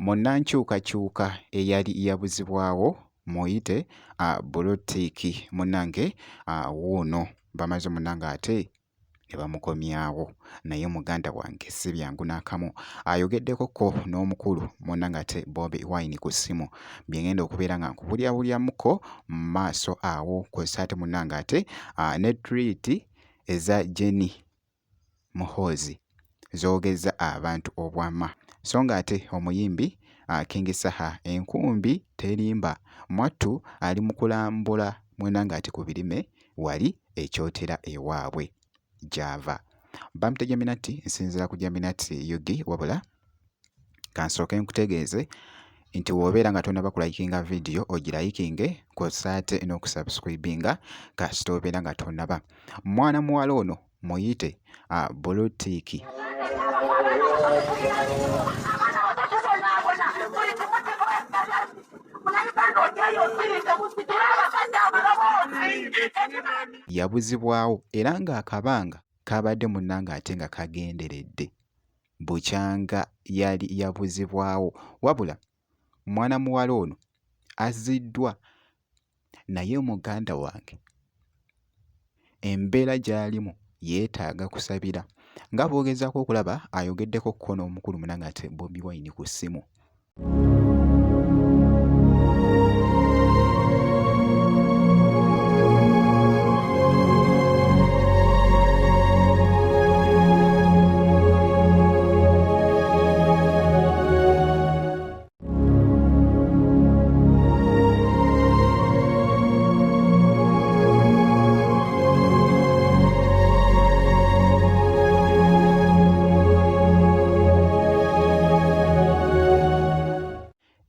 Munnankyukakyuka eyali yabuzibwawo muyite Bulutiki munnange wuuno bamaze munnange ate ne bamukomyawo naye muganda wange si byangu n'akamu ayogeddekoko n'omukulu munnange ate Bobi Wine ku ssimu bye ngenda okubeera nga nkubulyabulyamuko mu maaso awo kw'ossa ate munnange ate ne twiiti eza Jenny Muhoozi zoogeza abantu obwama so nga ate omuyimbi King Saha enkumbi terimba mwattu ali mu kulambula munnange ate ku birime wali ekyotera ewaabwe Java bamutege minati nsinzira ku Jaminati Yugi wabula kansooke nkutegeeze nti w'obeera nga tonnaba kulayikinga vidiyo ogirayikinge kw'ossa ate n'okusubscribinga kasita obeera nga tonnaba mwana muwala ono muyite Bulutiki yabuzibwawo era ng'akabanga kabadde munnange ate nga kagenderedde bukyanga yali yabuzibwawo wabula mwana muwala ono azziddwa naye muganda wange embeera gy'alimu yeetaaga kusabira nga bw'ogezaako okulaba ayogeddeko ko n'omukulu munnange ate Bobi Wine ku ssimu.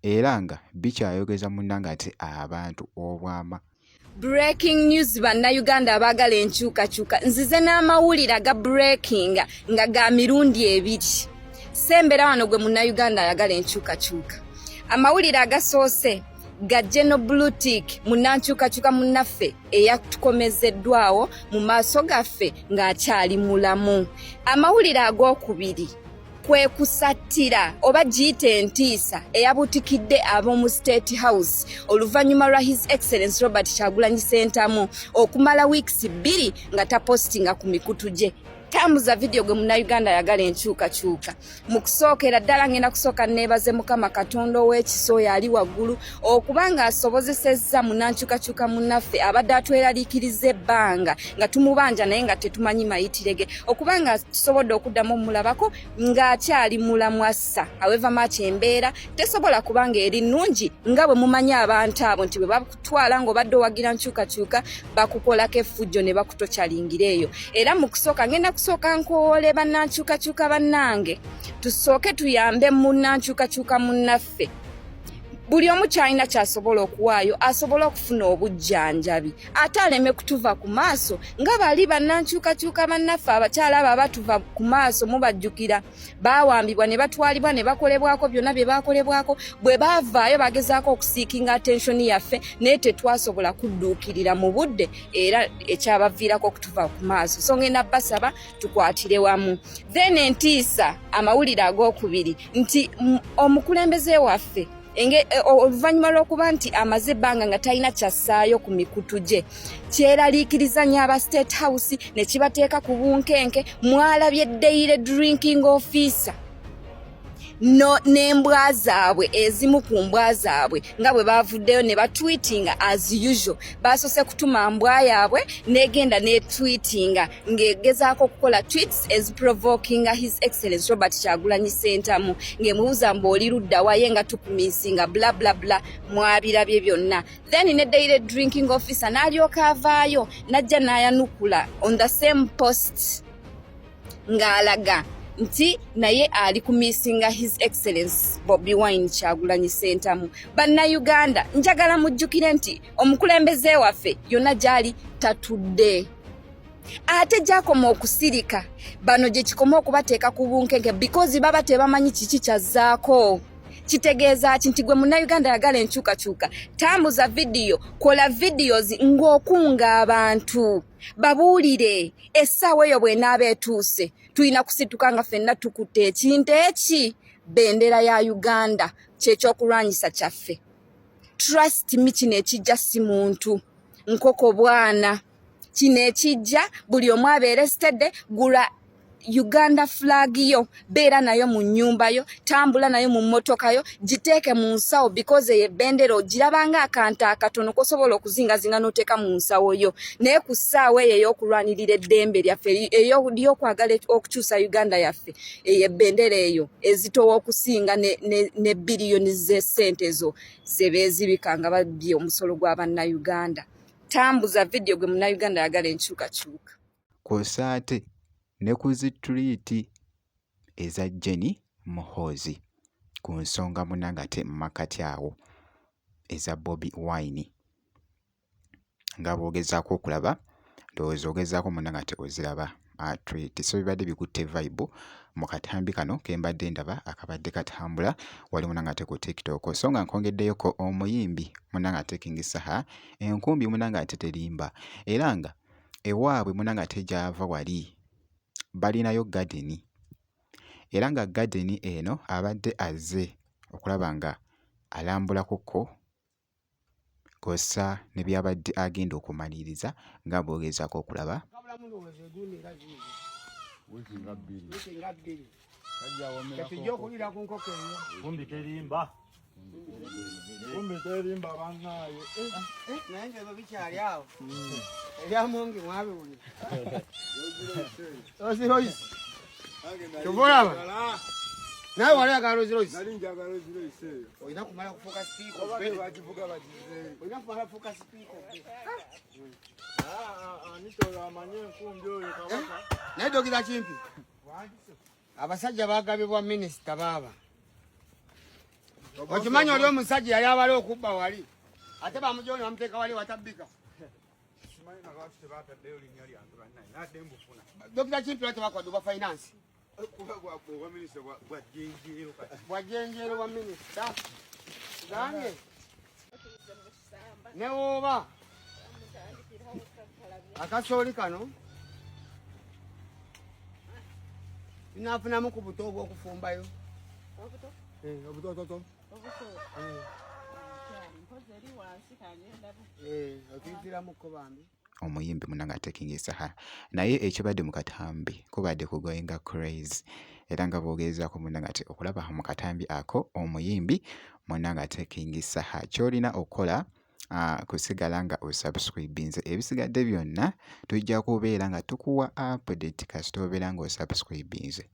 Era nga bikyayogeza munnange ate abantu obwama. Breaking news bannayuganda abaagala enkyukakyuka nzize n'amawulire aga breaking nga ga mirundi ebiri sembera wano gwe munnayuganda ayagala enkyukakyuka amawulire agasoose ga General Bulutiki munnankyukakyuka munnaffe eyatukomezeddwawo mu maaso gaffe ng'akyali mulamu amawulire ag'okubiri kwe kusattira oba giyite entiisa eyabutikidde ab'omu State House oluvannyuma lwa His Excellency Robert Kyagulanyi Ssentamu okumala weeks 2 nga tapostinga ku mikutu gye tambuza video gwe munnayuganda ayagala enkyukakyuka mu kusookera ddala ngenda kusooka neebaze Mukama Katonda ow'ekiso yali waggulu okubanga asobozesezza munnankyukakyuka munnaffe abadde atweraliikiriza ebbanga nga tumubanja naye nga tetumanyi mayitirege okubanga tusobodde okuddamu omulabako ng'akyali mulamu assa however much embeera tesobola kubanga eri nnungi nga bwe mumanyi abantu abo nti bwe bakutwala ng'obadde owagira nkyukakyuka bakukolako effujjo ne bakutokyalingira eyo era mu kusooka ngenda kusooka nkoole bannankyukakyuka bannange tusooke tuyambe munnankyukakyuka munnaffe buli omu kyalina kyasobola okuwaayo asobola okufuna obujjanjabi ate aleme kutuva ku maaso nga bali bannankyukakyuka bannaffe abakyala abo abatuva ku maaso mubajjukira baawambibwa ne batwalibwa ne bakolebwako byonna bye baakolebwako bwe baavaayo bagezaako okusiikinga attensioni yaffe naye tetwasobola kudduukirira mu budde era ekyabaviirako okutuva ku maaso so ngenda basaba tukwatire wamu then entiisa amawulire ag'okubiri nti omukulembeze waffe oluvannyuma lw'okuba nti amaze ebbanga nga talina kyassaayo ku mikutu gye kyeraliikirizanya aba State House ne kibateeka ku bunkenke mwalabye daily drinking officer n'embwa zaabwe ezimu ku mbwa zaabwe nga bwe baavuddeyo ne batweetinga as usual baasose kutuma mbwa yaabwe n'egenda n'etweetinga ng'egezaako okukola tweets as provoking His Excellency Robert Kyagulanyi Ssentamu ng'emubuuza mbu oli ludda waye nga tukumiisinga bla bla bla mwabirabye byonna then ne daily drinking officer n'alyoka avaayo n'ajja n'ayanukula on the same post ng'alaga nti naye ali kumiisinga His Excellency Bobi Wine Kyagulanyi Ssentamu bannayuganda njagala mujjukire nti omukulembeze waffe yonna gyali tatudde ate gyakoma okusirika bano gye kikoma okubateeka ku bunkenke because baba tebamanyi kiki kyazzaako kitegeeza nti gwe munnayuganda ayagala enkyukakyuka tambuza vidiyo kola videos ng'okunga abantu babuulire essaawa eyo bw'enaaba etuuse tulina kusituka nga ffenna tukutte ekintu eki bendera ya Uganda kyekyokulwanyisa kyaffe. Trust me, kino ekijja si muntu nkoko bwana, kino ekijja buli omu abeere stede, gula Uganda flag yo, beera nayo mu nnyumba yo, tambula nayo mu mmotoka yo, giteeke mu nsawo because ye bendera ogirabanga akantu akatono kosobola okuzingazinga n'oteeka mu nsawo yo. Naye ku ssaawa eyo ey'okulwanirira eddembe lyaffe ey'okwagala okukyusa Uganda yaffe, eyo bendera eyo ezitowa okusinga ne biliyoni z'essente ezo ze beezibika nga babbye omusolo gw'Abannayuganda. Tambuza vidiyo gwe Munnayuganda ayagala enkyukakyuka. Kw'ossa ate ne ku zittuliiti eza Jenny Muhoozi ku nsonga munnange ate mmakati awo eza Bobi Wine nga bw'ogezaako okulaba, ndowooza ogezaako munnange ate oziraba tweet. So bibadde bikutte vibe mu katambi kano ke mbadde ndaba akabadde katambula wali munnange ate ku TikTok. So nga nkongeddeyoko omuyimbi munnange ate King Saha, enkumbi munnange ate terimba, era nga ewaabwe munnange ate gy'ava wali balinayo gadeni, era nga gadeni eno abadde azze okulaba nga alambulakokko kw'ossa ne byabadde agenda okumaliriza nga bw'ogezaako okulaba. Nawe wali agala Rolls Royce? Nali njagala Rolls Royce eyo. Olina kumala kufuuka sipiika. Oba bagivuga bagize. Olina kumala kufuuka sipiika. Anitola amanye enkumbi oyo kabaka. Naye Dr. Kimpi. Abasajja baagabibwa minisita baaba. Okimanyi oli omusajja yali abala okubba wali. Ate bamujooni bamuteeka wali watabbika. Simanyi na lwaki tebaataddeyo linnya lyange bannaye. Nadde mbufuna. Dr. Kimpi lwaki bakwadduba finance? Bwajenjero wa minisita gange ne woba akasooli kano inafunamu ku buto obw'okufumbayo obutototo otuyitiramuko bambi. Omuyimbi munnange ate King Saha naye ekibadde mu katambi kubadde kugoyinga craze, era nga bw'ogezaako munnange ate okulaba mu katambi ako omuyimbi munnange ate King Saha, ky'olina okukola kusigala nga osubscribinze. Ebisigadde byonna tujja kubeera nga tukuwa update kasita obeera nga osubscribinze.